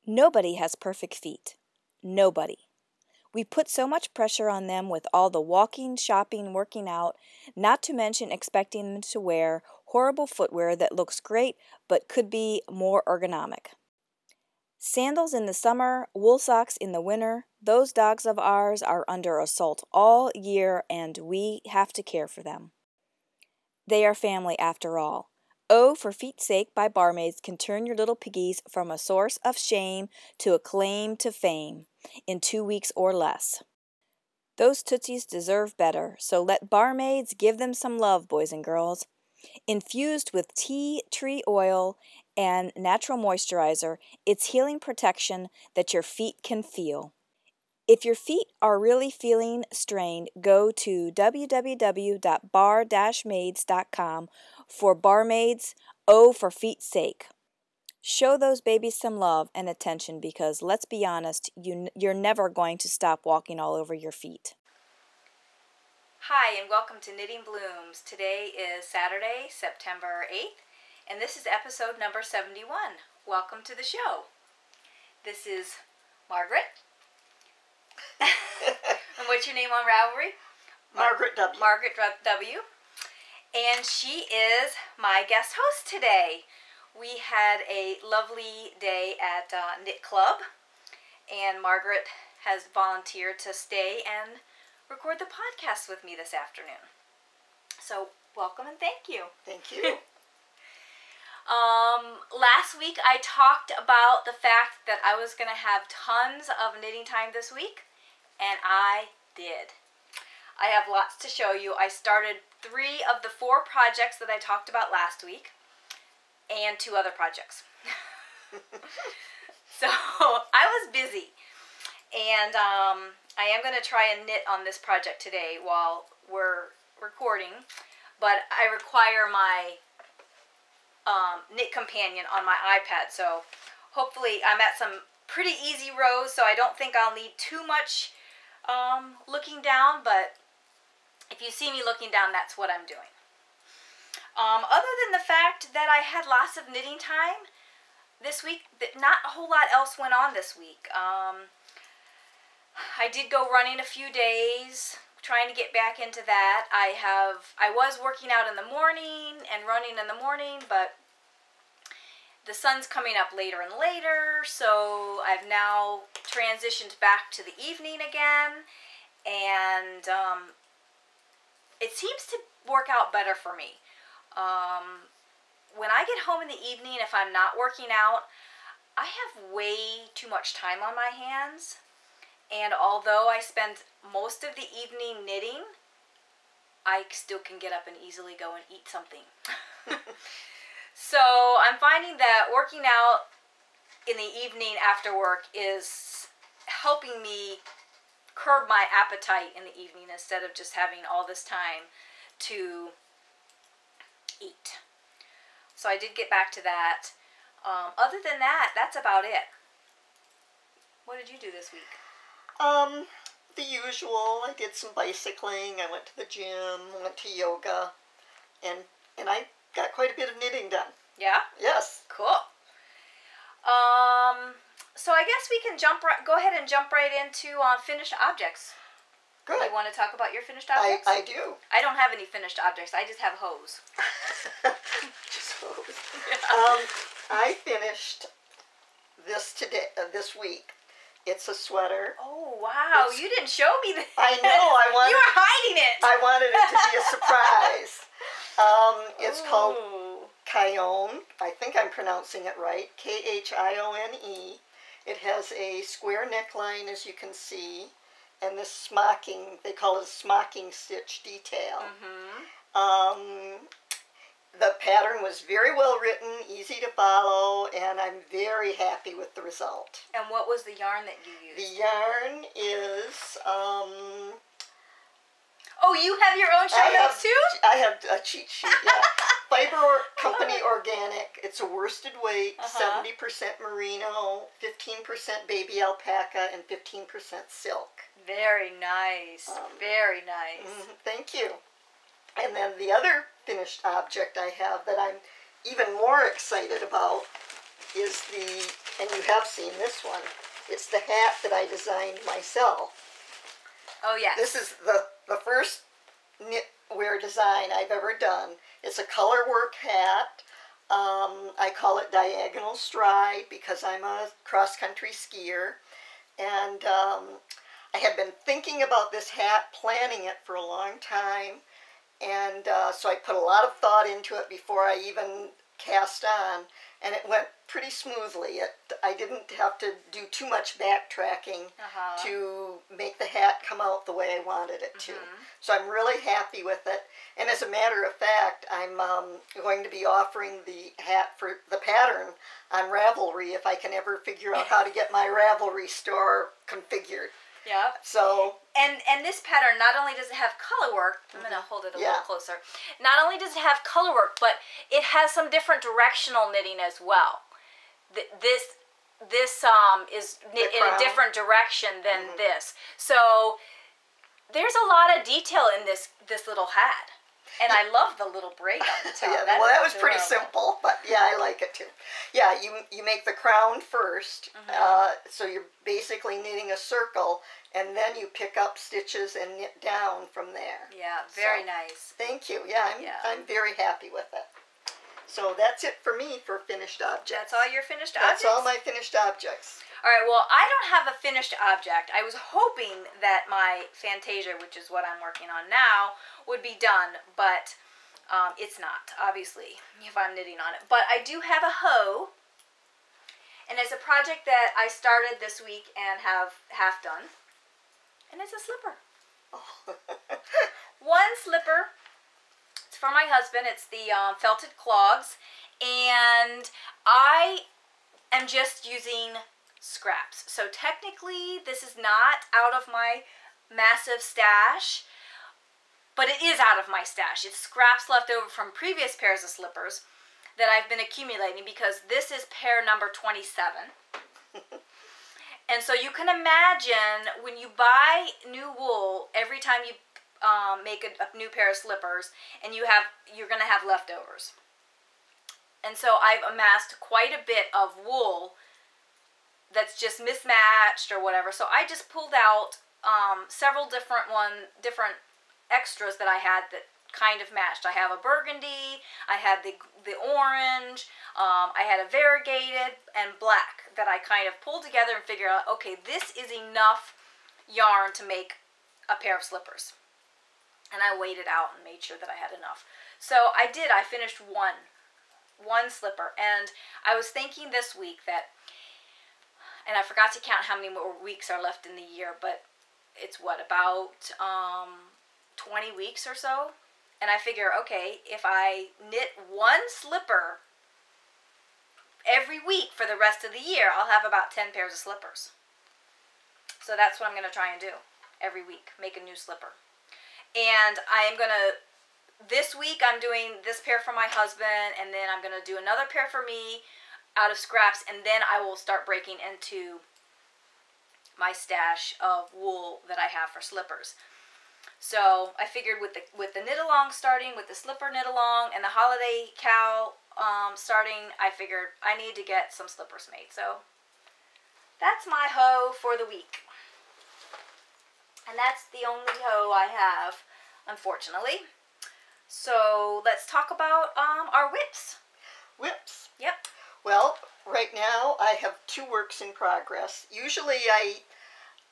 Nobody has perfect feet. Nobody. We put so much pressure on them with all the walking, shopping, working out, not to mention expecting them to wear horrible footwear that looks great but could be more ergonomic. Sandals in the summer, wool socks in the winter, those dogs of ours are under assault all year and we have to care for them. They are family after all. Oh, for Feet's Sake by Barmaids can turn your little piggies from a source of shame to a claim to fame in 2 weeks or less. Those tootsies deserve better, so let Barmaids give them some love, boys and girls. Infused with tea tree oil and natural moisturizer, it's healing protection that your feet can feel. If your feet are really feeling strained, go to www.bar-maids.com for Barmaids, oh, for Feet's Sake. Show those babies some love and attention because, let's be honest, you're never going to stop walking all over your feet. Hi, and welcome to Knitting Blooms. Today is Saturday, September 8th, and this is episode number 71. Welcome to the show. This is Margaret. And what's your name on Ravelry? Margaret W. Margaret W. And she is my guest host today. We had a lovely day at Knit Club, and Margaret has volunteered to stay and record the podcast with me this afternoon. So, welcome and thank you. Thank you. Last week I talked about the fact that I was going to have tons of knitting time this week, and I did. I have lots to show you. I started 3 of the 4 projects that I talked about last week, and 2 other projects. So I was busy, and I am going to try and knit on this project today while we're recording, but I require my knit companion on my iPad, so hopefully I'm at some pretty easy rows, so I don't think I'll need too much looking down, but if you see me looking down, that's what I'm doing. Other than the fact that I had lots of knitting time this week, not a whole lot else went on this week. I did go running a few days, trying to get back into that. I was working out in the morning and running in the morning, but the sun's coming up later and later, so I've now transitioned back to the evening again, and it seems to work out better for me. When I get home in the evening, if I'm not working out, I have way too much time on my hands, and although I spend most of the evening knitting, I still can get up and easily go and eat something. So I'm finding that working out in the evening after work is helping me curb my appetite in the evening instead of just having all this time to eat. So I did get back to that. Other than that, that's about it. What did you do this week? The usual. I did some bicycling. I went to the gym. Went to yoga, and I got quite a bit of knitting done. Yeah? Yes. Cool. So I guess we can go ahead and jump right into finished objects. Good. You want to talk about your finished objects? I do. I don't have any finished objects. I just have hose. Just hose. Yeah. I finished this this week. It's a sweater. Oh, wow. You didn't show me this. I know. You were hiding it. I wanted it to be a surprise. It's called Kione. I think I'm pronouncing it right. Khione. It has a square neckline, as you can see, and this smocking, they call it a smocking stitch detail. Mm-hmm. The pattern was very well written, easy to follow, and I'm very happy with the result. And what was the yarn that you used? The yarn is... Oh, you have your own show notes too? I have a cheat sheet, yeah. Fiber Company Organic. It's a worsted weight, 70% merino, 15% baby alpaca, and 15% silk. Very nice. Very nice. Thank you. And then the other finished object I have that I'm even more excited about is the and you have seen this one. It's the hat that I designed myself. Oh, yes. This is the first knitwear design I've ever done. It's a color work hat. I call it diagonal stride because I'm a cross-country skier. And I had been thinking about this hat, planning it for a long time. And so I put a lot of thought into it before I even cast on. And it went pretty smoothly. I didn't have to do too much backtracking to make the hat come out the way I wanted it to. So I'm really happy with it. And as a matter of fact, I'm going to be offering the hat for the pattern on Ravelry if I can ever figure out how to get my Ravelry store configured. Yeah. So. And this pattern, not only does it have color work, I'm going to hold it a little closer. Not only does it have color work, but it has some different directional knitting as well. This is knit in a different direction than this. So there's a lot of detail in this little hat. And I love the little braid on the top. Yeah, well, that was pretty simple, but yeah, I like it too. Yeah, you make the crown first, so you're basically knitting a circle, and then you pick up stitches and knit down from there. Yeah, very nice. Thank you. Yeah, I'm very happy with it. So that's it for me for finished objects. That's all your finished objects? That's all my finished objects. All right, well, I don't have a finished object. I was hoping that my Fantasia, which is what I'm working on now, would be done, but it's not, obviously, if I'm knitting on it. But I do have a hoe, and it's a project that I started this week and have half done, and it's a slipper. Oh. One slipper. It's for my husband. It's the felted clogs, and I am just using scraps. So technically this is not out of my massive stash, but it is out of my stash. It's scraps left over from previous pairs of slippers that I've been accumulating because this is pair number 27. And so you can imagine when you buy new wool, every time you make a new pair of slippers, and you're going to have leftovers. And so I've amassed quite a bit of wool that's just mismatched or whatever. So I just pulled out several different extras that I had that kind of matched. I have a burgundy, I had the orange, I had a variegated and black that I kind of pulled together and figured out, okay, this is enough yarn to make a pair of slippers. And I weighed it out and made sure that I had enough. So I did. I finished one slipper, and I was thinking this week that, and I forgot to count how many more weeks are left in the year, but it's what, about 20 weeks or so? And I figure, okay, if I knit one slipper every week for the rest of the year, I'll have about 10 pairs of slippers. So that's what I'm going to try and do every week, make a new slipper. And I am going to, this week I'm doing this pair for my husband, and then I'm going to do another pair for me out of scraps, and then I will start breaking into my stash of wool that I have for slippers. So I figured with the knit along starting, with the slipper knit along, and the holiday cowl starting, I figured I need to get some slippers made. So that's my hoe for the week. And that's the only hoe I have, unfortunately. So let's talk about our whips. Whips. Yep. Well, right now I have 2 works in progress. Usually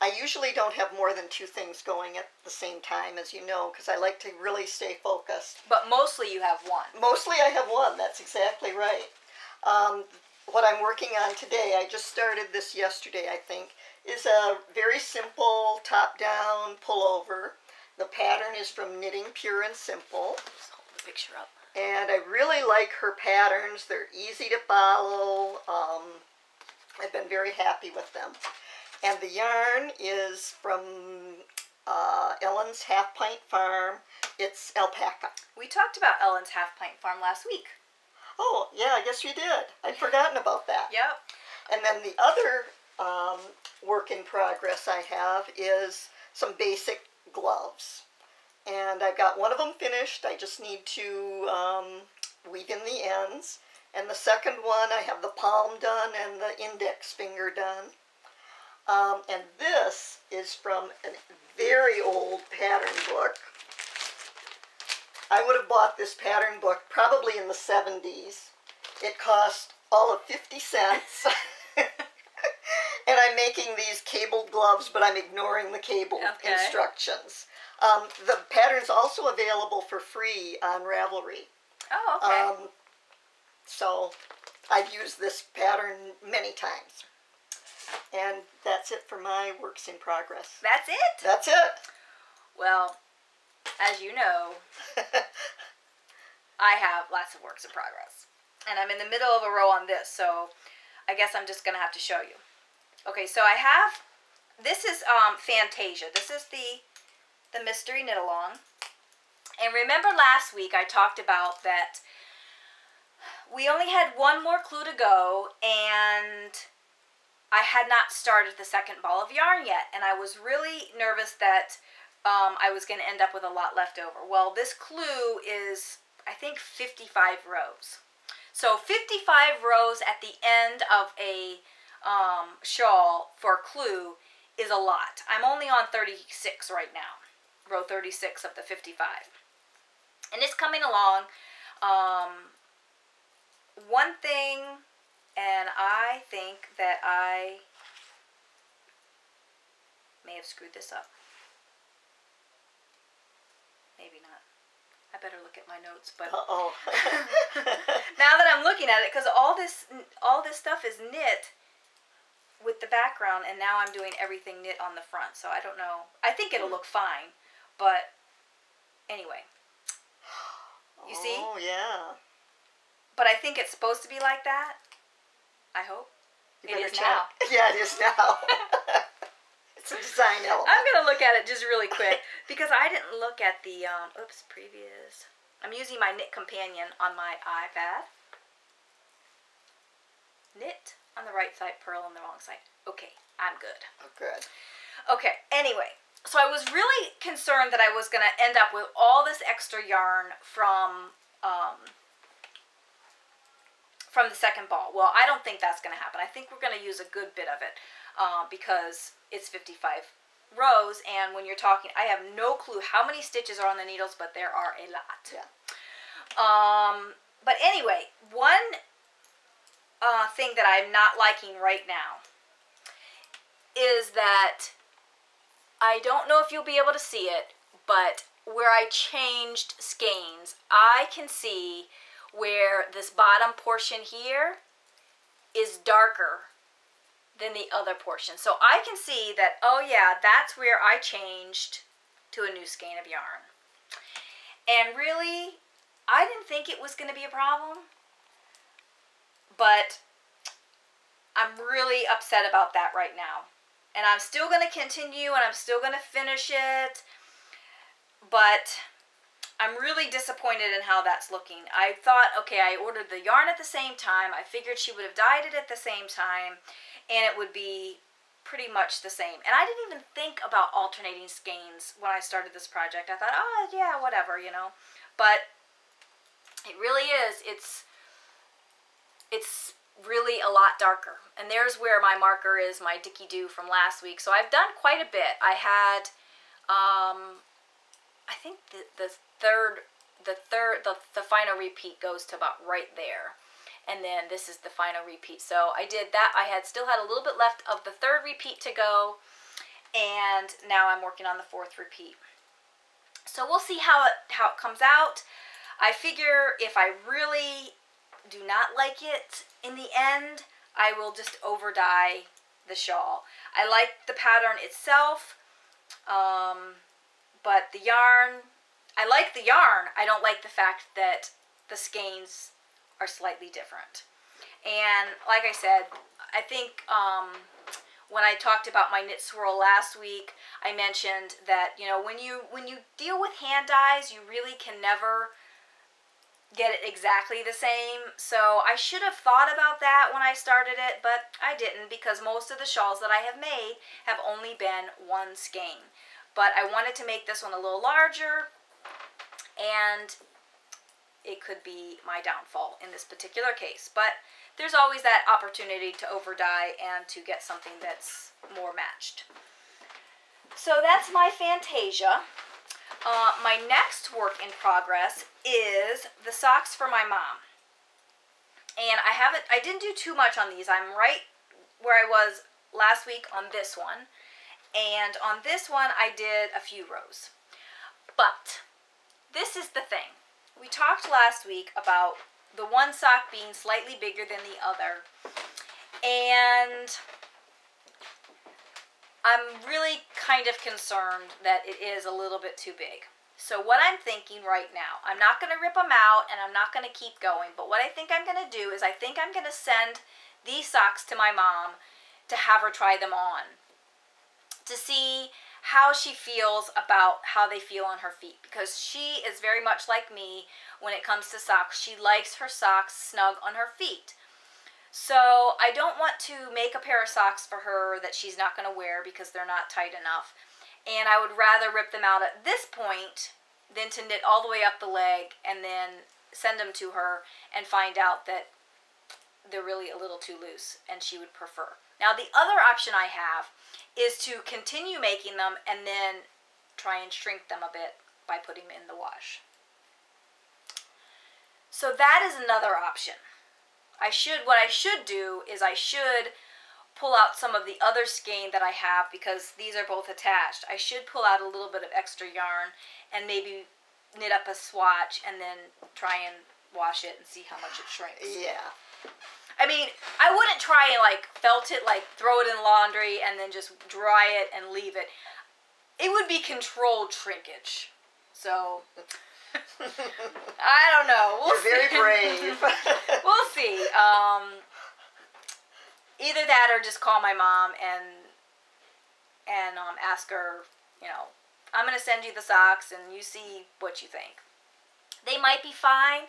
I usually don't have more than 2 things going at the same time, as you know, because I like to really stay focused. But mostly you have one. Mostly I have one. That's exactly right. What I'm working on today, I just started this yesterday, I think, is a very simple top-down pullover. The pattern is from Knitting Pure and Simple. Just hold the picture up. And I really like her patterns. They're easy to follow. I've been very happy with them. And the yarn is from Ellen's Half Pint Farm. It's alpaca. We talked about Ellen's Half Pint Farm last week. Oh, yeah, I guess you did. I'd forgotten about that. Yep. And then the other work in progress I have is some basic gloves. And I've got one of them finished. I just need to weave in the ends. And the second one, I have the palm done and the index finger done. And this is from a very old pattern book. I would have bought this pattern book probably in the 70s. It cost all of 50 cents. And I'm making these cabled gloves, but I'm ignoring the cable instructions. The pattern's also available for free on Ravelry. Oh, okay. So I've used this pattern many times. And that's it for my works in progress. That's it? That's it. Well, as you know, I have lots of works in progress. And I'm in the middle of a row on this, so I guess I'm just going to have to show you. Okay, so I have, this is Fantasia. This is the mystery knit along. And remember last week I talked about that we only had one more clue to go, and I had not started the second ball of yarn yet, and I was really nervous that I was going to end up with a lot left over. Well, this clue is, I think, 55 rows. So 55 rows at the end of a shawl for a clue is a lot. I'm only on 36 right now, row 36 of the 55. And it's coming along. One thing, and I think that I may have screwed this up. Maybe not. I better look at my notes, but Uh-oh. now that I'm looking at it, because all this stuff is knit with the background, and now I'm doing everything knit on the front, so I don't know. I think it'll look fine, but anyway. You see? Oh, yeah. But I think it's supposed to be like that. I hope. It is now. Yeah, it is now. It's a design element. I'm going to look at it just really quick because I didn't look at the, previous. I'm using my Knit Companion on my iPad. Knit on the right side, purl on the wrong side. Okay, I'm good. Oh, good. Okay, anyway. So I was really concerned that I was going to end up with all this extra yarn from the second ball. Well, I don't think that's going to happen. I think we're going to use a good bit of it because it's 55 rows, and when you're talking, I have no clue how many stitches are on the needles, but there are a lot. Yeah. But anyway, one thing that I'm not liking right now is that I don't know if you'll be able to see it, but where I changed skeins, I can see where this bottom portion here is darker than the other portion. So I can see that, oh yeah, that's where I changed to a new skein of yarn. And really, I didn't think it was going to be a problem, but I'm really upset about that right now. And I'm still going to continue, and I'm still going to finish it, but I'm really disappointed in how that's looking. I thought, okay, I ordered the yarn at the same time. I figured she would have dyed it at the same time, and it would be pretty much the same. And I didn't even think about alternating skeins when I started this project. I thought, oh, yeah, whatever, you know. But it really is. It's really a lot darker. And there's where my marker is, my Dicky Doo from last week. So I've done quite a bit. I had, I think the final repeat goes to about right there. And then this is the final repeat. So I did that. I still had a little bit left of the third repeat to go. And now I'm working on the fourth repeat. So we'll see how it comes out. I figure if I really do not like it in the end, I will just over dye the shawl. I like the pattern itself, but the yarn, I like the yarn. I don't like the fact that the skeins are slightly different. And like I said, I think when I talked about my knit swirl last week, I mentioned that, you know, when you deal with hand dyes, you really can never get it exactly the same. So I should have thought about that when I started it, but I didn't, because most of the shawls that I have made have only been one skein. But I wanted to make this one a little larger, and it could be my downfall in this particular case. But there's always that opportunity to over dye and to get something that's more matched. So that's my Fantasia. My next work in progress is the socks for my mom. And I didn't do too much on these. I'm right where I was last week on this one. And on this one, I did a few rows. But this is the thing. We talked last week about the one sock being slightly bigger than the other. And I'm really kind of concerned that it is a little bit too big. So what I'm thinking right now, I'm not going to rip them out and I'm not going to keep going. But what I think I'm going to do is I think I'm going to send these socks to my mom to have her try them on, to see how she feels about how they feel on her feet, because she is very much like me when it comes to socks. She likes her socks snug on her feet. So I don't want to make a pair of socks for her that she's not going to wear because they're not tight enough. And I would rather rip them out at this point than to knit all the way up the leg and then send them to her and find out that they're really a little too loose and she would prefer. Now the other option I have is to continue making them and then try and shrink them a bit by putting them in the wash. So that is another option. What I should do is I should pull out some of the other skein that I have, because these are both attached. I should pull out a little bit of extra yarn and maybe knit up a swatch and then try and wash it and see how much it shrinks. Yeah. I mean, I wouldn't try and like felt it, like throw it in laundry and then just dry it and leave it. It would be controlled shrinkage. So I don't know. You're very brave. We'll see. Either that or just call my mom and ask her, you know, I'm going to send you the socks and you see what you think. They might be fine.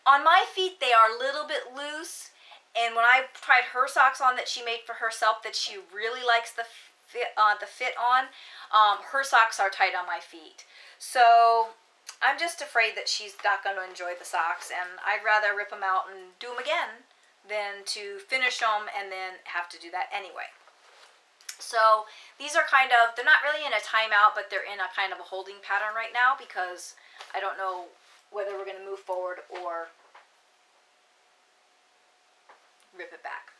On my feet, they are a little bit loose. And when I tried her socks on that she made for herself that she really likes the fit on, her socks are tight on my feet. So I'm just afraid that she's not going to enjoy the socks, and I'd rather rip them out and do them again than to finish them and then have to do that anyway. So these are kind of, they're not really in a timeout, but they're in a kind of a holding pattern right now because I don't know whether we're going to move forward or rip it back.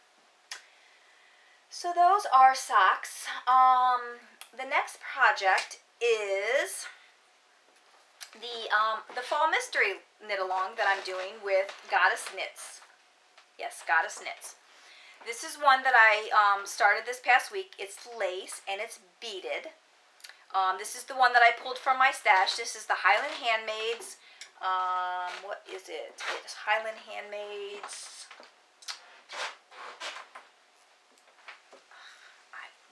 So those are socks. The next project is the Fall Mystery Knit Along that I'm doing with Goddess Knits. Yes, Goddess Knits. This is one that I started this past week. It's lace and it's beaded. This is the one that I pulled from my stash. This is the Highland Handmaids. What is it? It's Highland Handmaids.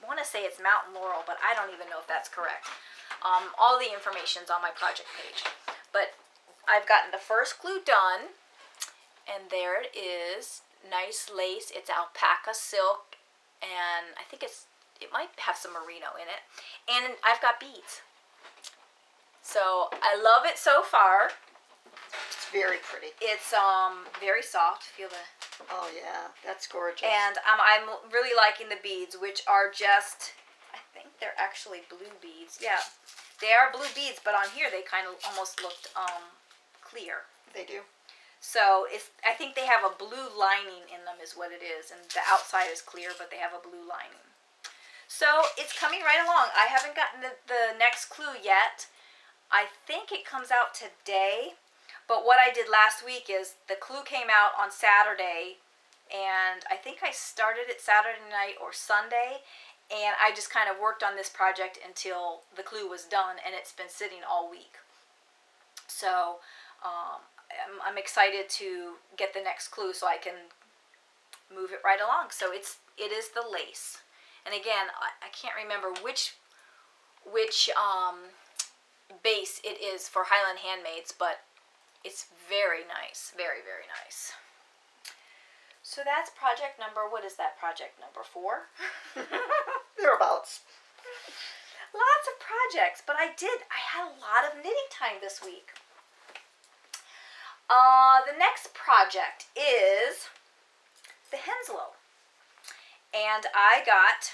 I want to say it's Mountain Laurel, but I don't even know if that's correct. All the information's on my project page. But I've gotten the first glue done, and there it is. Nice lace. It's alpaca silk, and I think it might have some merino in it. And I've got beads. So I love it so far. It's very pretty. It's very soft. Feel the... Oh yeah, that's gorgeous. And I'm really liking the beads, which are just, I think they're actually blue beads. Yeah, they are blue beads, but on here they kind of almost looked clear. They do. So I think they have a blue lining in them is what it is, and the outside is clear, but they have a blue lining. So it's coming right along. I haven't gotten the next clue yet. I think it comes out today. But what I did last week is the clue came out on Saturday, and I think I started it Saturday night or Sunday, and I just kind of worked on this project until the clue was done, and it's been sitting all week. So I'm excited to get the next clue so I can move it right along. So it is the lace, and again I can't remember which base it is for Highland Handmaids, but it's very nice, very, very nice. So that's project number, what is that, project number 4? Thereabouts. Lots of projects, but I had a lot of knitting time this week. The next project is the Henslow. And I got,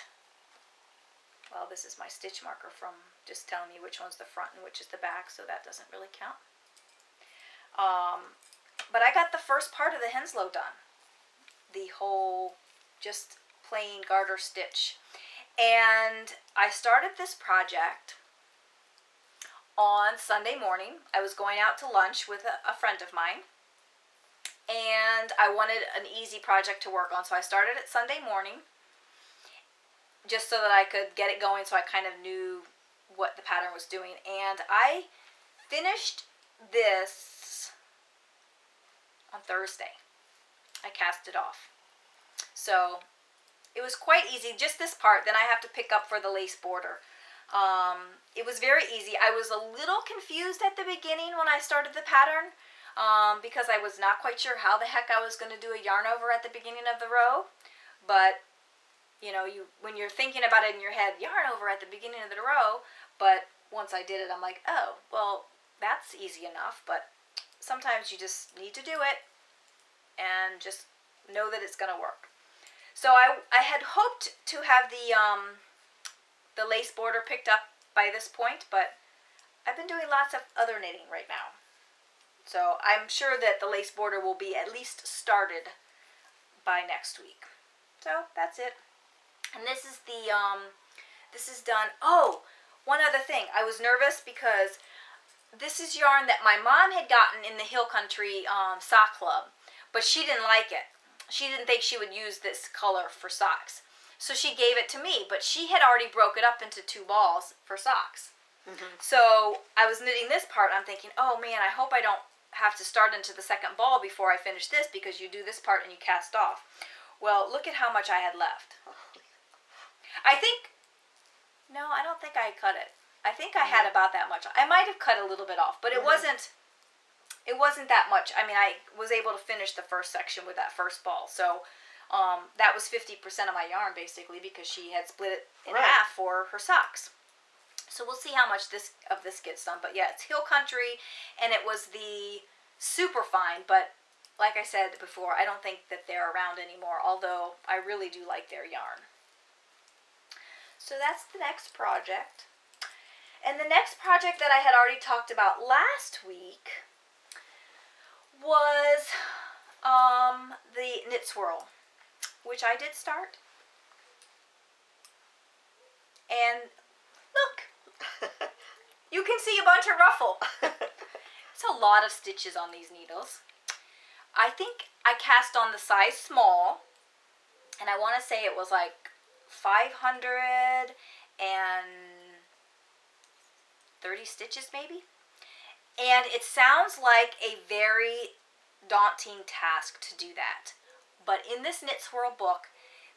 well, this is my stitch marker from just telling me which one's the front and which is the back, so that doesn't really count. But I got the first part of the Henslow done. The whole just plain garter stitch. And I started this project on Sunday morning. I was going out to lunch with a friend of mine, and I wanted an easy project to work on, so I started it Sunday morning just so that I could get it going, so I kind of knew what the pattern was doing. And I finished this on Thursday. I cast it off. So it was quite easy, just this part. Then I have to pick up for the lace border. It was very easy. I was a little confused at the beginning when I started the pattern because I was not quite sure how the heck I was going to do a yarn over at the beginning of the row. But, you know, when you're thinking about it in your head, yarn over at the beginning of the row, but once I did it, I'm like, oh, well, that's easy enough. But sometimes you just need to do it and just know that it's going to work. So I had hoped to have the lace border picked up by this point, but I've been doing lots of other knitting right now. So I'm sure that the lace border will be at least started by next week. So that's it. And this is the, this is done. Oh, one other thing. I was nervous because this is yarn that my mom had gotten in the Hill Country sock club, but she didn't like it. She didn't think she would use this color for socks. So she gave it to me, but she had already broke it up into 2 balls for socks. Mm-hmm. So I was knitting this part. I'm thinking, oh man, I hope I don't have to start into the second ball before I finish this, because you do this part and you cast off. Well, look at how much I had left. I think, no, I don't think I cut it. I think I had about that much. I might have cut a little bit off, but it wasn't that much. I mean, I was able to finish the first section with that first ball. So that was 50% of my yarn, basically, because she had split it in half for her socks. So we'll see how much of this gets done. But yeah, it's Hill Country, and it was the super fine. But like I said before, I don't think that they're around anymore, although I really do like their yarn. So that's the next project. And the next project that I had already talked about last week was the knit swirl, which I did start. And look, you can see a bunch of ruffle. It's a lot of stitches on these needles. I think I cast on the size small, and I want to say it was like 530 stitches maybe. And it sounds like a very daunting task to do that. But in this Knit Swirl book,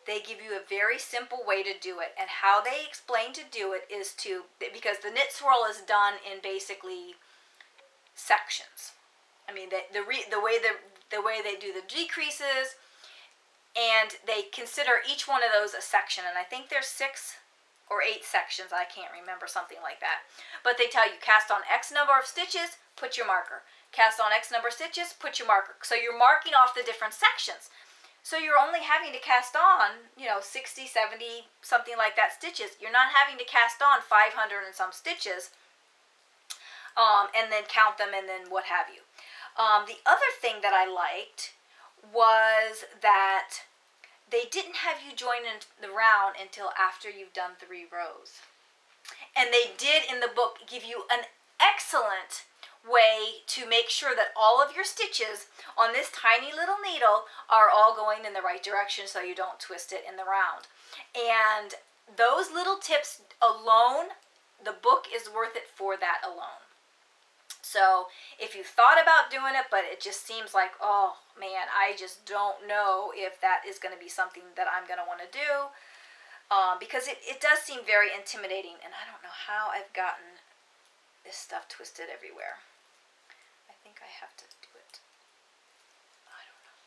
they give you a very simple way to do it. And how they explain to do it is because the Knit Swirl is done in basically sections. I mean, the way they do the decreases, and they consider each one of those a section. And I think there's 6 or 8 sections, I can't remember, something like that. But they tell you, cast on X number of stitches, put your marker. Cast on X number of stitches, put your marker. So you're marking off the different sections. So you're only having to cast on, 60, 70, something like that stitches. You're not having to cast on 500 and some stitches and then count them and then what have you. The other thing that I liked was that they didn't have you join in the round until after you've done 3 rows. And they did in the book give you an excellent way to make sure that all of your stitches on this tiny little needle are all going in the right direction so you don't twist it in the round. And those little tips alone, the book is worth it for that alone. So if you thought about doing it, but it just seems like, oh man, I just don't know if that is going to be something that I'm going to want to do, because it does seem very intimidating, and I don't know how I've gotten this stuff twisted everywhere. I think I have to do it. I don't know.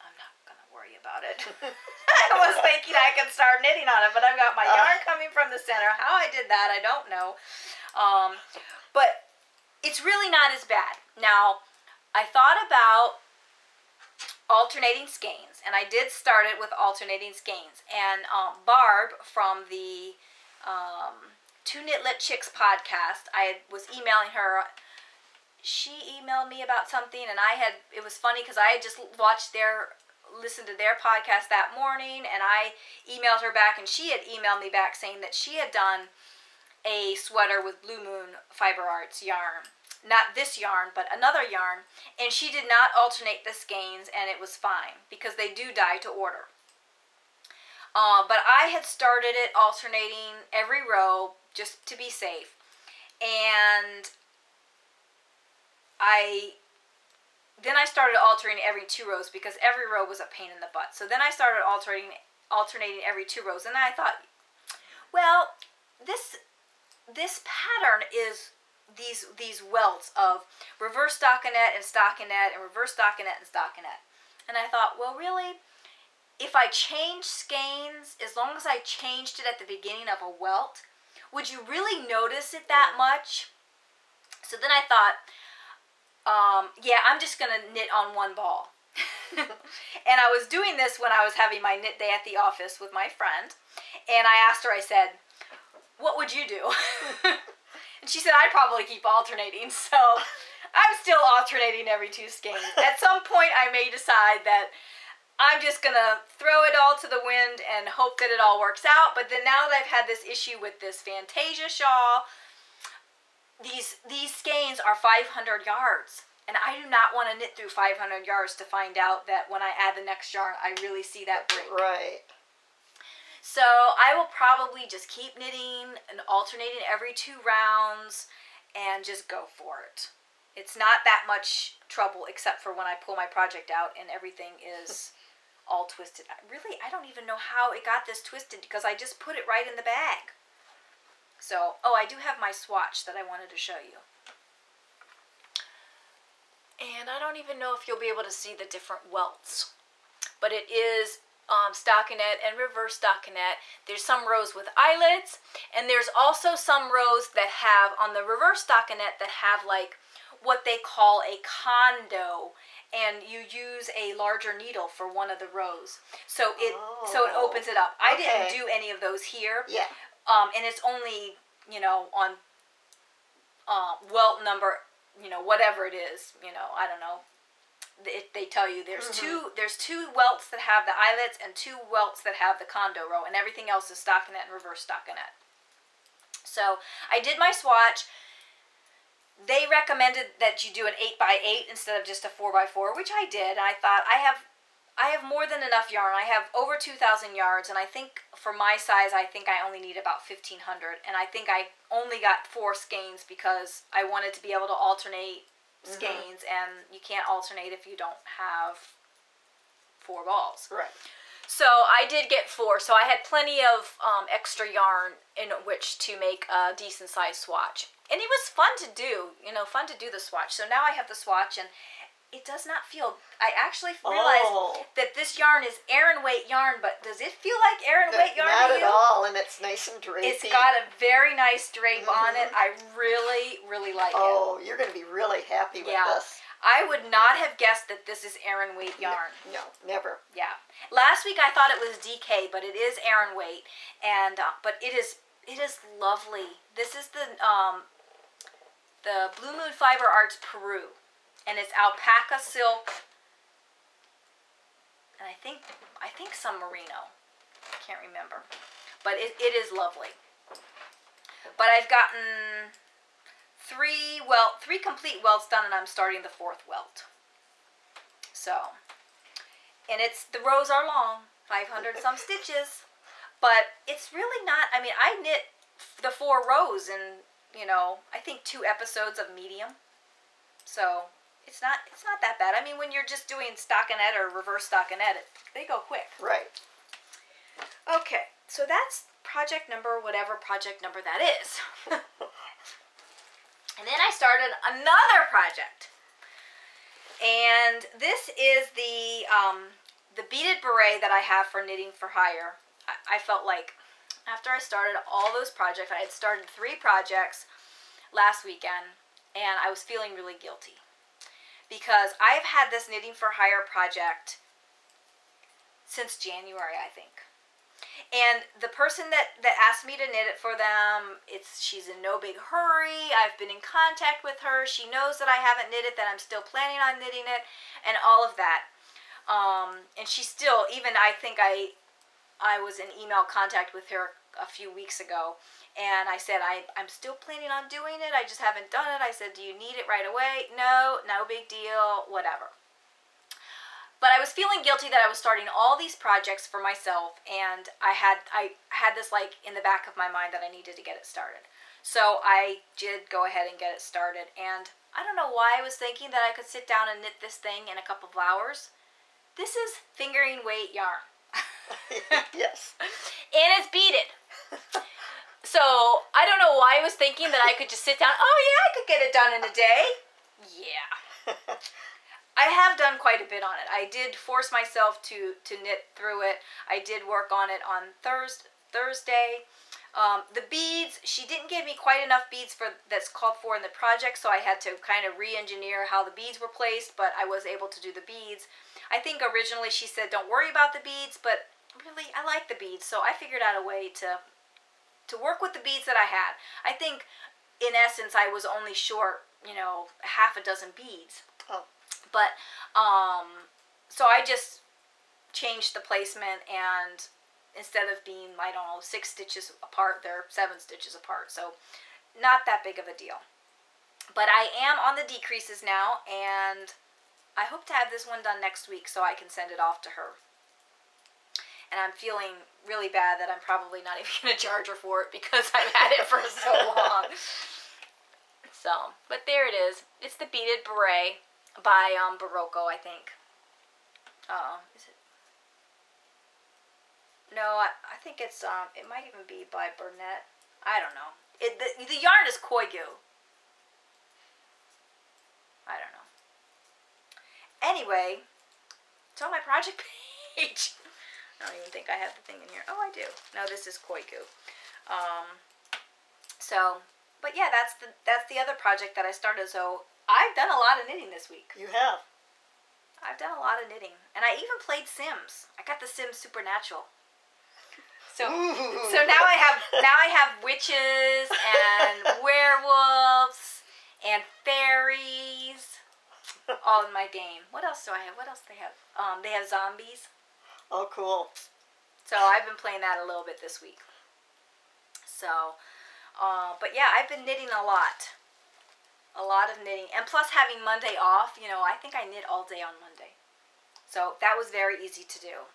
I'm not going to worry about it. I was thinking I could start knitting on it, but I've got my yarn coming from the center. How I did that, I don't know. But it's really not as bad. Now, I thought about alternating skeins, and I did start it with alternating skeins. And Barb from the Two Knit Lit Chicks podcast, I was emailing her. She emailed me about something, and it was funny because I had just listened to their podcast that morning, and I emailed her back, and she had emailed me back saying that she had done a sweater with Blue Moon Fiber Arts yarn. Not this yarn, but another yarn, and she did not alternate the skeins, and it was fine because they do dye to order. But I had started it alternating every row just to be safe, and then I started alternating every 2 rows because every row was a pain in the butt. So then I started alternating every 2 rows, and I thought, well, this pattern is these welts of reverse stockinette and stockinette and reverse stockinette and stockinette. And I thought, well, really, if I change skeins, as long as I changed it at the beginning of a welt, would you really notice it that much? So then I thought, yeah, I'm just going to knit on one ball. And I was doing this when I was having my knit day at the office with my friend. And I asked her, I said, what would you do? And she said, I'd probably keep alternating. So I'm still alternating every 2 skeins. At some point, I may decide that I'm just going to throw it all to the wind and hope that it all works out. But then now that I've had this issue with this Fantasia shawl, these skeins are 500 yards, and I do not want to knit through 500 yards to find out that when I add the next yarn, I really see that break. Right. So I will probably just keep knitting and alternating every 2 rounds and just go for it. It's not that much trouble except for when I pull my project out and everything is all twisted. Really, I don't even know how it got this twisted because I just put it right in the bag. So, oh, I do have my swatch that I wanted to show you. And I don't even know if you'll be able to see the different welts. But it is stockinette and reverse stockinette. There's some rows with eyelets, and there's also some rows that have, on the reverse stockinette, that have like what they call a condo, and you use a larger needle for one of the rows. So it opens it up. I didn't do any of those here. Yeah. And it's only, you know, on welt number, you know, whatever it is, you know, I don't know. They tell you there's two welts that have the eyelets and 2 welts that have the condo row, and everything else is stockinette and reverse stockinette. So I did my swatch. They recommended that you do an 8x8 instead of just a 4x4, which I did. I thought I have more than enough yarn. I have over 2,000 yards, and I think for my size, I think I only need about 1,500. And I think I only got 4 skeins because I wanted to be able to alternate skeins, and you can't alternate if you don't have 4 balls. Right. So I did get 4, so I had plenty of extra yarn in which to make a decent sized swatch. And it was fun to do, you know, fun to do the swatch. So now I have the swatch, and it does not feel, I actually realized that this yarn is Aran weight yarn, but does it feel like Aran weight yarn to you? Not at all, and it's nice and drapey. It's got a very nice drape on it. I really, really like it. Oh, you're going to be really happy with this. I would not have guessed that this is Aran weight yarn. No, never. Yeah. Last week I thought it was DK, but it is Aran weight, and but it is lovely. This is the Blue Moon Fiber Arts Peru, and it's alpaca silk, and I think some merino. I can't remember, but it is lovely. But I've gotten 3 complete welts done, and I'm starting the 4th welt. So, and the rows are long, 500 some stitches, but it's really not. I mean, I knit the 4 rows in, you know, I think 2 episodes of medium. So it's not that bad. I mean, when you're just doing stockinette or reverse stockinette, they go quick. Right. Okay, so that's project number, whatever project number that is. And then I started another project. And this is the the beaded beret that I have for knitting for hire, I felt like after I started all those projects, I had started 3 projects last weekend, and I was feeling really guilty. Because I've had this knitting for hire project since January, I think. And the person that asked me to knit it for them, she's in no big hurry. I've been in contact with her. She knows that I haven't knit it, that I'm still planning on knitting it, and all of that. And she still, even I think I was in email contact with her a few weeks ago, and I said, I'm still planning on doing it. I just haven't done it. I said, do you need it right away? No big deal, whatever. But I was feeling guilty that I was starting all these projects for myself, and I had this like in the back of my mind that I needed to get it started. So I did go ahead and get it started, and I don't know why I was thinking that I could sit down and knit this thing in a couple of hours. This is fingering weight yarn. Yes. And it's beaded. So I don't know why I was thinking that I could just sit down. Oh yeah, I could get it done in a day. Yeah. I have done quite a bit on it. I did force myself to knit through it. I did work on it on Thursday. The beads, she didn't give me quite enough beads that's called for in the project, so I had to kind of re-engineer how the beads were placed, but I was able to do the beads. I think originally she said don't worry about the beads, but really I like the beads, so I figured out a way to work with the beads that I had. I think in essence I was only short, half a dozen beads. Oh. But, so I just changed the placement, and instead of being, I don't know, 6 stitches apart, they're 7 stitches apart. So not that big of a deal. But I am on the decreases now, and I hope to have this one done next week so I can send it off to her. And I'm feeling really bad that I'm probably not even going to charge her for it because I've had it for so long. So, but there it is. It's the beaded beret by Barocco, I think. Is it? No, I think it's it might even be by Burnett. I don't know. The yarn is Koigu. I don't know. Anyway, it's on my project page. I don't even think I have the thing in here. Oh, I do. No, this is Koigu. But yeah, that's the other project that I started. So I've done a lot of knitting this week. You have. I've done a lot of knitting, and I even played Sims. I got the Sims Supernatural. So now I have witches and werewolves and fairies all in my game. What else do I have? What else do they have? They have zombies. Oh, cool. So I've been playing that a little bit this week. So, but yeah, I've been knitting a lot. A lot of knitting. And plus having Monday off, I think I knit all day on Monday. So that was very easy to do.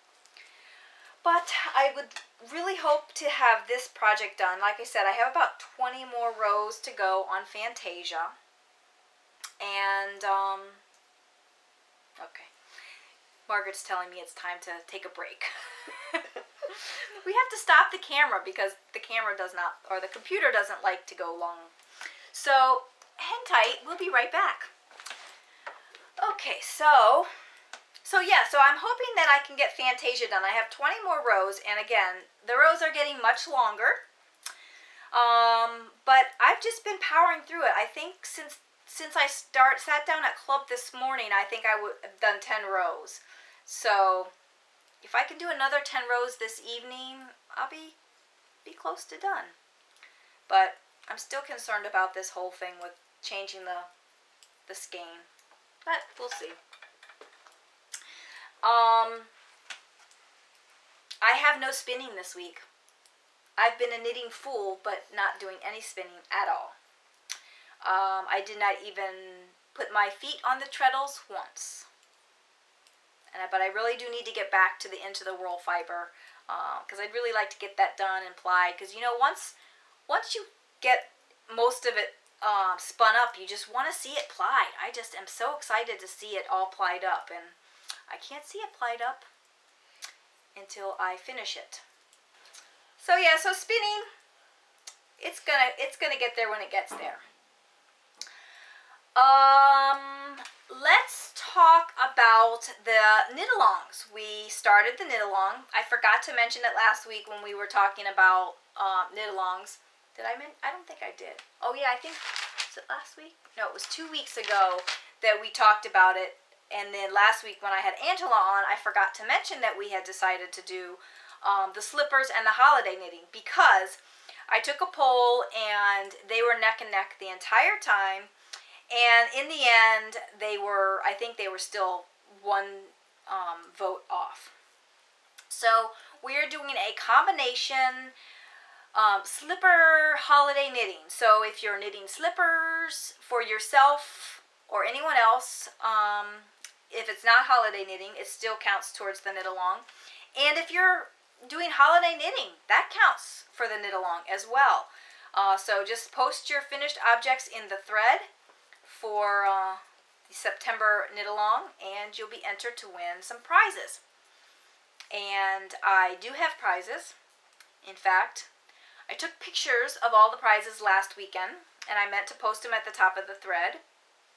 But I would really hope to have this project done. Like I said, I have about 20 more rows to go on Fantasia. And, okay. Margaret's telling me it's time to take a break. We have to stop the camera because the camera does not, or the computer doesn't like to go long. So, hang tight, we'll be right back. Okay, so I'm hoping that I can get Fantasia done. I have 20 more rows, and again, the rows are getting much longer. But I've just been powering through it. I think since I sat down at club this morning, I think I would have done 10 rows. So if I can do another 10 rows this evening, I'll be close to done. But I'm still concerned about this whole thing with changing the skein. But we'll see. I have no spinning this week. I've been a knitting fool, but not doing any spinning at all. I did not even put my feet on the treadles once. But I really do need to get back to the Into the Whirl fiber, because I'd really like to get that done and plied. Because once you get most of it spun up, you just want to see it plied. I just am so excited to see it all plied up, and I can't see it plied up until I finish it. So yeah, so spinning, it's gonna get there when it gets there. Let's talk about about the knit-alongs. We started the knit-along. I forgot to mention it last week when we were talking about knit-alongs. Did I mention? I don't think I did. Oh yeah, I think, was it last week? No, it was 2 weeks ago that we talked about it. And then last week when I had Angela on, I forgot to mention that we had decided to do the slippers and the holiday knitting, because I took a poll and they were neck and neck the entire time. And in the end, I think they were still one vote off. So we are doing a combination slipper holiday knitting. So if you're knitting slippers for yourself or anyone else, if it's not holiday knitting, it still counts towards the knit-along. And if you're doing holiday knitting, that counts for the knit-along as well. So just post your finished objects in the thread for the September knit-along, and you'll be entered to win some prizes. And I do have prizes. In fact, I took pictures of all the prizes last weekend, and I meant to post them at the top of the thread,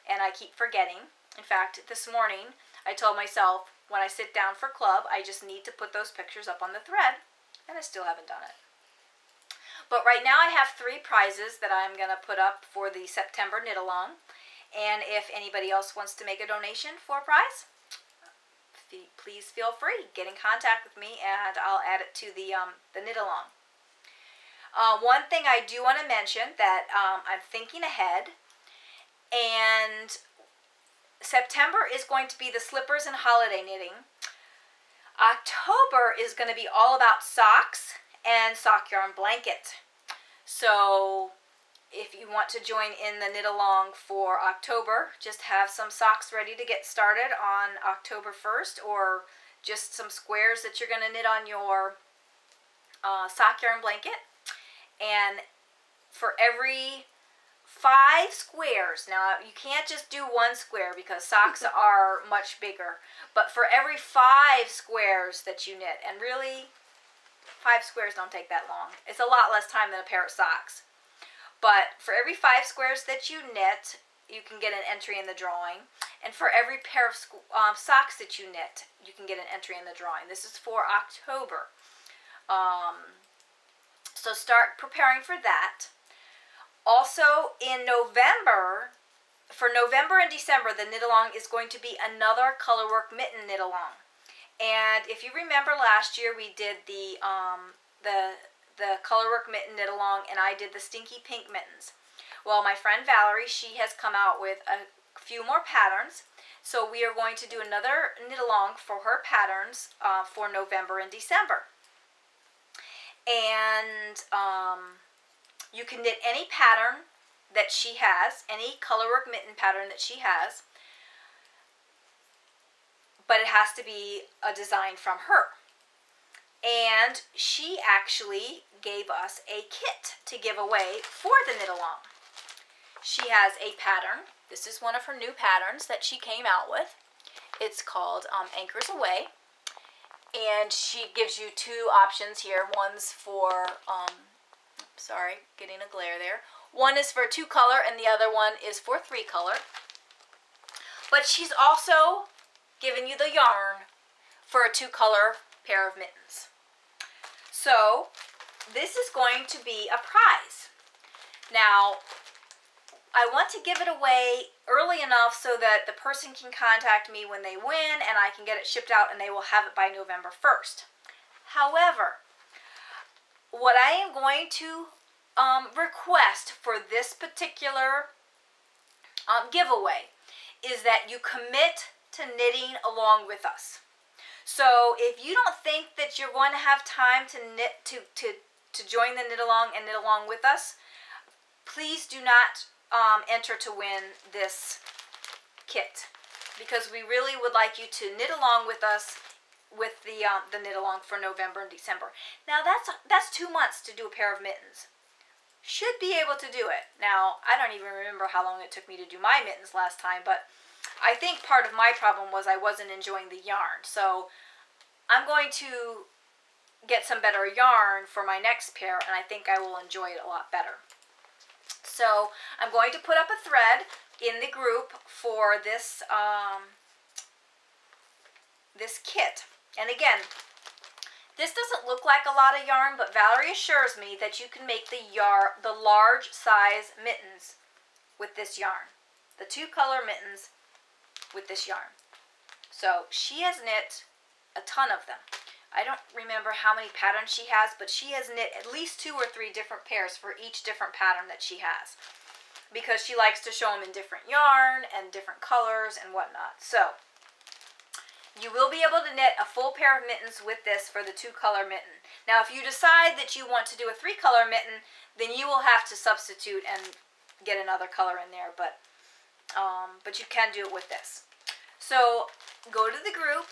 and I keep forgetting. In fact, this morning, I told myself, when I sit down for club, I just need to put those pictures up on the thread, and I still haven't done it. But right now I have 3 prizes that I'm going to put up for the September knit-along. And if anybody else wants to make a donation for a prize, please feel free. Get in contact with me and I'll add it to the knit-along. One thing I do want to mention that I'm thinking ahead, and September is going to be the slippers and holiday knitting. October is going to be all about socks and sock yarn blanket. So if you want to join in the knit-along for October, just have some socks ready to get started on October 1st, or just some squares that you're going to knit on your sock yarn blanket. And for every 5 squares, now you can't just do 1 square because socks are much bigger, but for every 5 squares that you knit, and really 5 squares don't take that long. It's a lot less time than a pair of socks. But for every 5 squares that you knit, you can get an entry in the drawing. And for every pair of socks that you knit, you can get an entry in the drawing. This is for October. So start preparing for that. Also in November, for November and December, the knit-along is going to be another colorwork mitten knit-along. And if you remember last year, we did the colorwork mitten knit-along, and I did the stinky pink mittens. Well, my friend Valerie, she has come out with a few more patterns, so we are going to do another knit-along for her patterns for November and December. And you can knit any pattern that she has, any colorwork mitten pattern that she has, but it has to be a design from her. And she actually gave us a kit to give away for the knit-along. She has a pattern. This is one of her new patterns that she came out with. It's called Anchors Away. And she gives you 2 options here. One's for, sorry, getting a glare there. One is for 2 color and the other one is for 3 color. But she's also given you the yarn for a 2 color pair of mittens. So this is going to be a prize. Now, I want to give it away early enough so that the person can contact me when they win and I can get it shipped out and they will have it by November 1st. However, what I am going to request for this particular giveaway is that you commit to knitting along with us. So if you don't think that you're going to have time to knit to join the knit-along and knit along with us, please do not enter to win this kit, because we really would like you to knit along with us with the knit-along for November and December. Now that's 2 months to do a pair of mittens. Should be able to do it. Now, I don't even remember how long it took me to do my mittens last time, but I think part of my problem was I wasn't enjoying the yarn. So I'm going to get some better yarn for my next pair, and I think I will enjoy it a lot better. So I'm going to put up a thread in the group for this this kit. And again, this doesn't look like a lot of yarn, but Valerie assures me that you can make the large size mittens with this yarn. The 2-color mittens with this yarn. So she has knit a ton of them. I don't remember how many patterns she has, but she has knit at least 2 or 3 different pairs for each different pattern that she has, because she likes to show them in different yarn and different colors and whatnot. So you will be able to knit a full pair of mittens with this for the 2-color mitten. Now, if you decide that you want to do a 3-color mitten, then you will have to substitute and get another color in there, but you can do it with this. So go to the group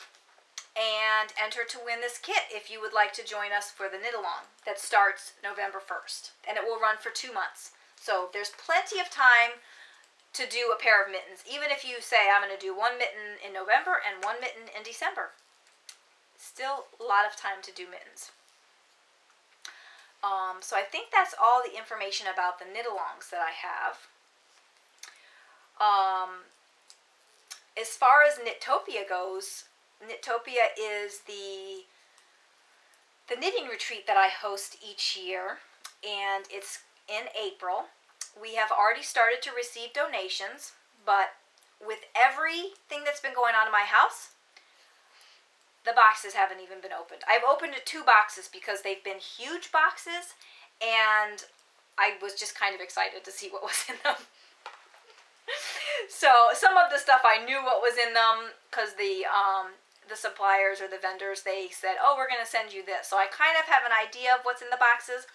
and enter to win this kit if you would like to join us for the knit along that starts November 1st, and it will run for 2 months. So there's plenty of time to do a pair of mittens, even if you say I'm going to do 1 mitten in November and 1 mitten in December. Still a lot of time to do mittens. So I think that's all the information about the knit alongs that I have. As far as Knittopia goes, Knittopia is the knitting retreat that I host each year, and it's in April. We have already started to receive donations, but with everything that's been going on in my house, the boxes haven't even been opened. I've opened 2 boxes because they've been huge boxes, and I was just kind of excited to see what was in them. So some of the stuff I knew what was in them, because the suppliers or the vendors, they said, oh, we're going to send you this. So I kind of have an idea of what's in the boxes,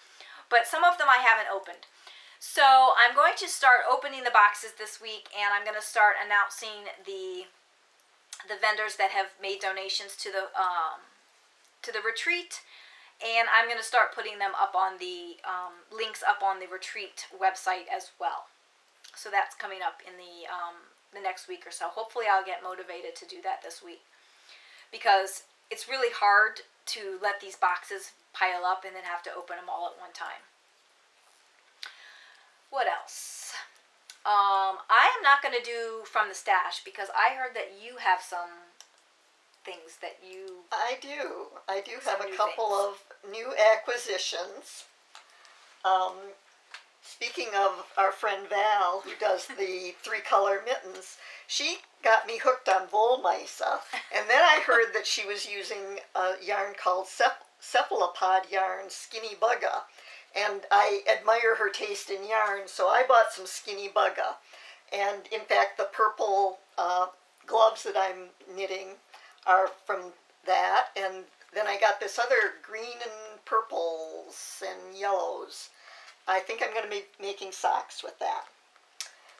but some of them I haven't opened. So I'm going to start opening the boxes this week, and I'm going to start announcing the vendors that have made donations to the retreat, and I'm going to start putting them up on the links up on the retreat website as well. So that's coming up in the next week or so. Hopefully I'll get motivated to do that this week, because it's really hard to let these boxes pile up and then have to open them all at one time. What else? I am not going to do from the stash, because I heard that you have some things that you... I do have a couple of new acquisitions. Speaking of our friend Val, who does the 3-color mittens, she got me hooked on Wollmeise, and then I heard that she was using a yarn called cephalopod yarn, Skinny Bugga, and I admire her taste in yarn, so I bought some Skinny Bugga. And in fact, the purple gloves that I'm knitting are from that, and then I got this other green and purples and yellows. I think I'm going to be making socks with that.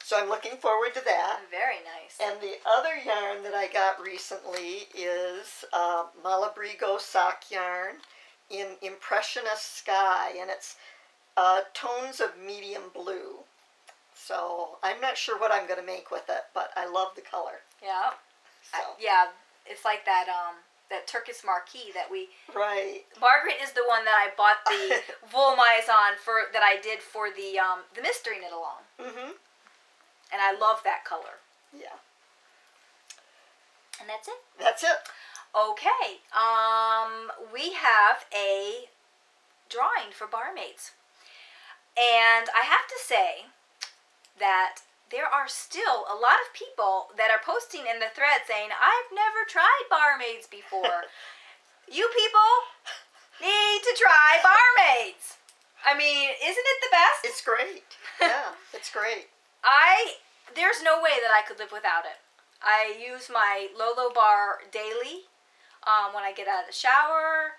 So I'm looking forward to that. Very nice. And the other yarn that I got recently is Malabrigo sock yarn in Impressionist Sky, and it's tones of medium blue. So I'm not sure what I'm going to make with it, but I love the color. Yeah. So. Yeah, it's like that that Turkish marquee that we... Right. Margaret is the one that I bought the Wollmeise on that I did for the mystery knit along. Mm-hmm. And I love that color. Yeah. And that's it? That's it. Okay. We have a drawing for Barmaids. And I have to say that there are still a lot of people that are posting in the thread saying, I've never tried Barmaids before. You people need to try Barmaids. I mean, isn't it the best? It's great. Yeah, it's great. There's no way that I could live without it. I use my Lolo bar daily when I get out of the shower.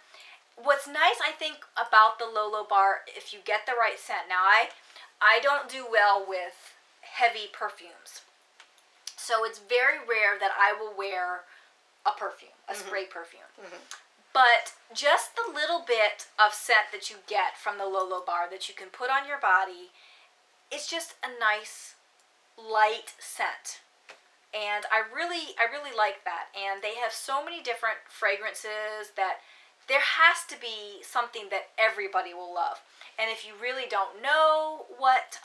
What's nice, I think, about the Lolo bar, if you get the right scent. Now, I don't do well with heavy perfumes. So it's very rare that I will wear a perfume, a spray perfume. Mm-hmm. But just the little bit of scent that you get from the Lolo bar that you can put on your body, it's just a nice, light scent. And I really like that. And they have so many different fragrances that there has to be something that everybody will love. And if you really don't know what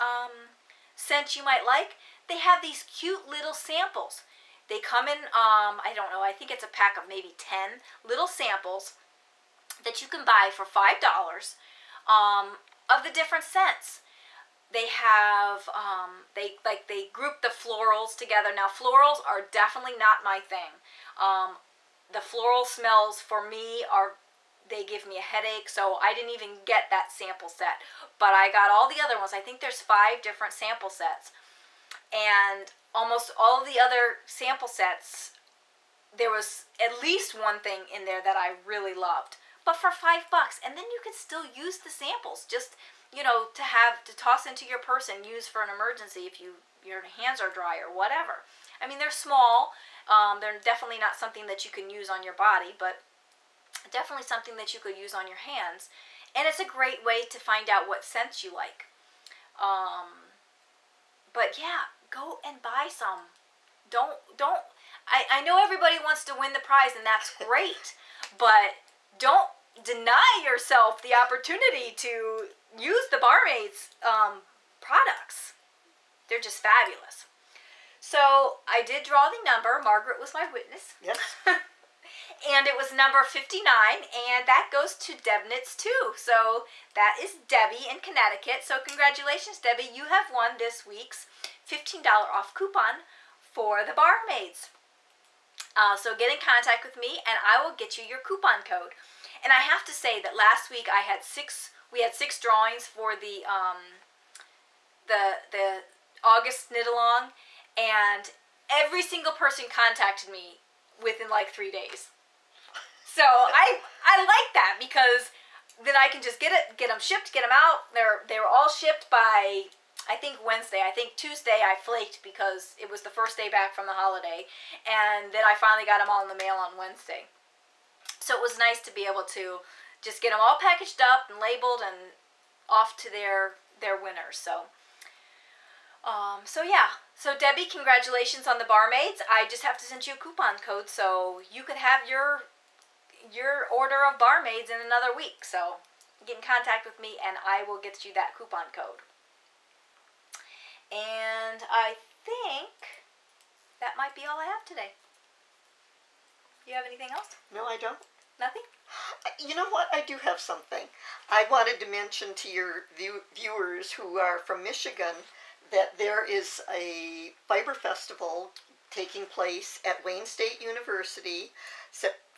scent you might like, they have these cute little samples. They come in, I don't know, I think it's a pack of maybe 10 little samples that you can buy for $5 of the different scents. They have, they group the florals together. Now, florals are definitely not my thing. The floral smells for me they give me a headache, so I didn't even get that sample set. But I got all the other ones. I think there's 5 different sample sets. And almost all of the other sample sets, there was at least one thing in there that I really loved. But for $5, and then you can still use the samples, just, you know, to toss into your purse and use for an emergency if your hands are dry or whatever. I mean, they're small. They're definitely not something that you can use on your body, but definitely something that you could use on your hands. And it's a great way to find out what scents you like. But yeah, go and buy some. I know everybody wants to win the prize, and that's great, but don't deny yourself the opportunity to use the Barmaids products. They're just fabulous. So I did draw the number. Margaret was my witness. Yes. And it was number 59, and that goes to Deb Knits too. So that is Debbie in Connecticut. So congratulations, Debbie. You have won this week's $15 off coupon for the Barmaids. So get in contact with me, and I will get you your coupon code. And I have to say that last week we had 6 drawings for the August knit along, and every single person contacted me within like 3 days. So I like that, because then I can just get them shipped, get them out. They were all shipped by, I think, Wednesday. I think Tuesday I flaked because it was the first day back from the holiday, and then I finally got them all in the mail on Wednesday. So it was nice to be able to just get them all packaged up and labeled and off to their winners. So yeah. So Debbie, congratulations on the Barmaids. I just have to send you a coupon code so you can have your order of Barmaids in another week. So get in contact with me, and I will get you that coupon code. And I think that might be all I have today. You have anything else? No, I don't. Nothing? You know what? I do have something. I wanted to mention to your viewers who are from Michigan that there is a fiber festival taking place at Wayne State University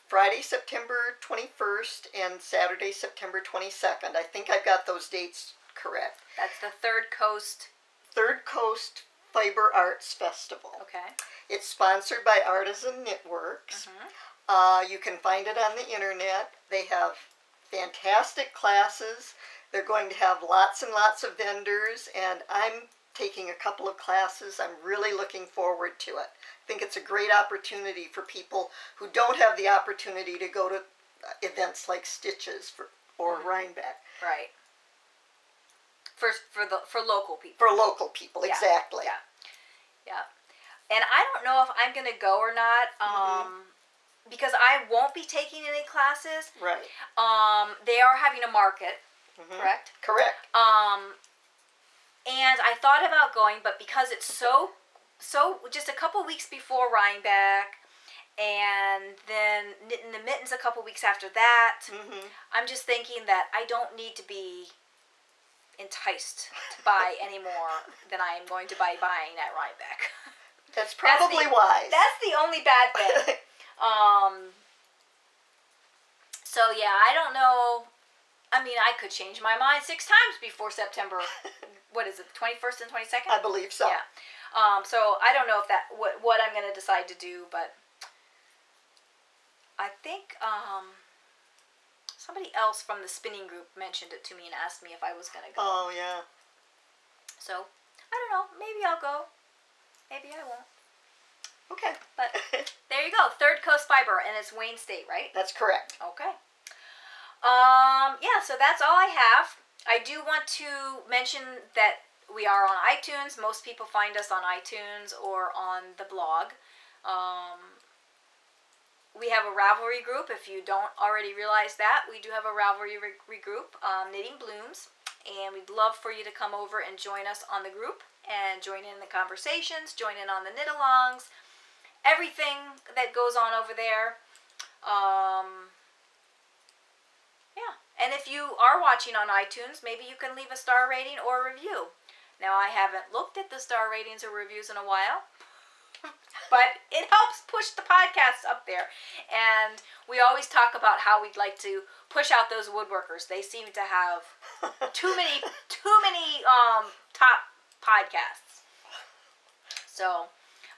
Friday, September 21st and Saturday, September 22nd. I think I've got those dates correct. That's the Third Coast Fiber Arts Festival. Okay. It's sponsored by Artisan Knitworks. You can find it on the internet. They have fantastic classes. They're going to have lots and lots of vendors, and I'm taking a couple of classes. I'm really looking forward to it. I think it's a great opportunity for people who don't have the opportunity to go to events like Stitches or Rhinebeck. Right. For local people. For local people, yeah. Exactly. Yeah. And I don't know if I'm going to go or not, because I won't be taking any classes. Right. They are having a market, correct? Correct. And I thought about going, but because it's so just a couple weeks before Rhinebeck, and then Knitting the Mittens a couple weeks after that, I'm just thinking that I don't need to be enticed to buy any more than I am going to buy buying at Rhinebeck. That's probably wise. That's the only bad thing. So yeah, I don't know. I mean, I could change my mind 6 times before September. What is it, 21st and 22nd? I believe so. Yeah. So I don't know if what I'm going to decide to do, but I think somebody else from the spinning group mentioned it to me and asked me if I was going to go. Oh, yeah. So, I don't know. Maybe I'll go. Maybe I won't. Okay. But there you go. Third Coast Fiber, and it's Wayne State, right? That's correct. Okay. Yeah, so that's all I have. I do want to mention that we are on iTunes. Most people find us on iTunes or on the blog. We have a Ravelry group. If you don't already realize that, we do have a Ravelry group, Knitting Blooms, and we'd love for you to come over and join us on the group and join in the conversations, join in on the knit-alongs, everything that goes on over there. Yeah. And if you are watching on iTunes, maybe you can leave a star rating or a review. Now, I haven't looked at the star ratings or reviews in a while, but it helps push the podcast up there. And we always talk about how we'd like to push out those woodworkers. They seem to have too many top podcasts. So,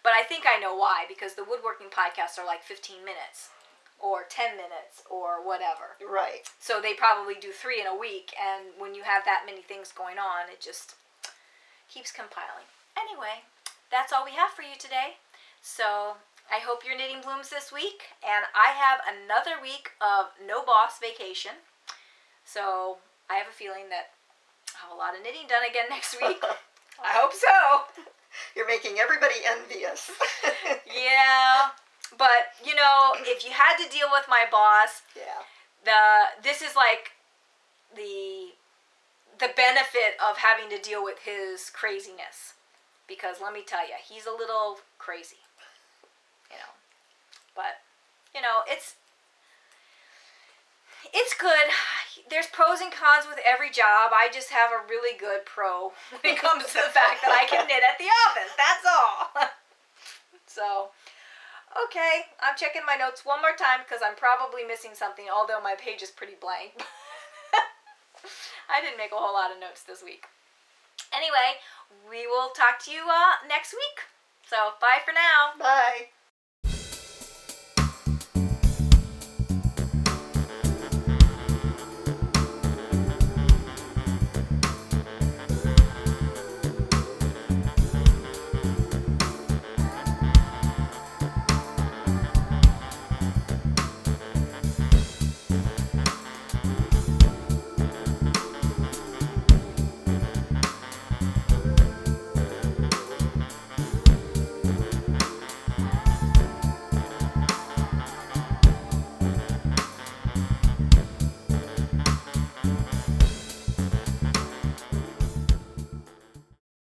but I think I know why, because the woodworking podcasts are like 15 minutes or 10 minutes or whatever. Right. So they probably do 3 in a week, and when you have that many things going on, it just keeps compiling. Anyway, that's all we have for you today. So I hope you're knitting blooms this week, and I have another week of no boss vacation. So I have a feeling that I'll have a lot of knitting done again next week. I hope so. You're making everybody envious. Yeah, but you know, if you had to deal with my boss, this is like the benefit of having to deal with his craziness. Because let me tell you, he's a little crazy. You know, but you know, it's good. There's pros and cons with every job. I just have a really good pro when it comes to the fact that I can knit at the office. That's all. So, okay, I'm checking my notes one more time because I'm probably missing something, although my page is pretty blank. I didn't make a whole lot of notes this week. Anyway, we will talk to you next week. So, bye for now. Bye.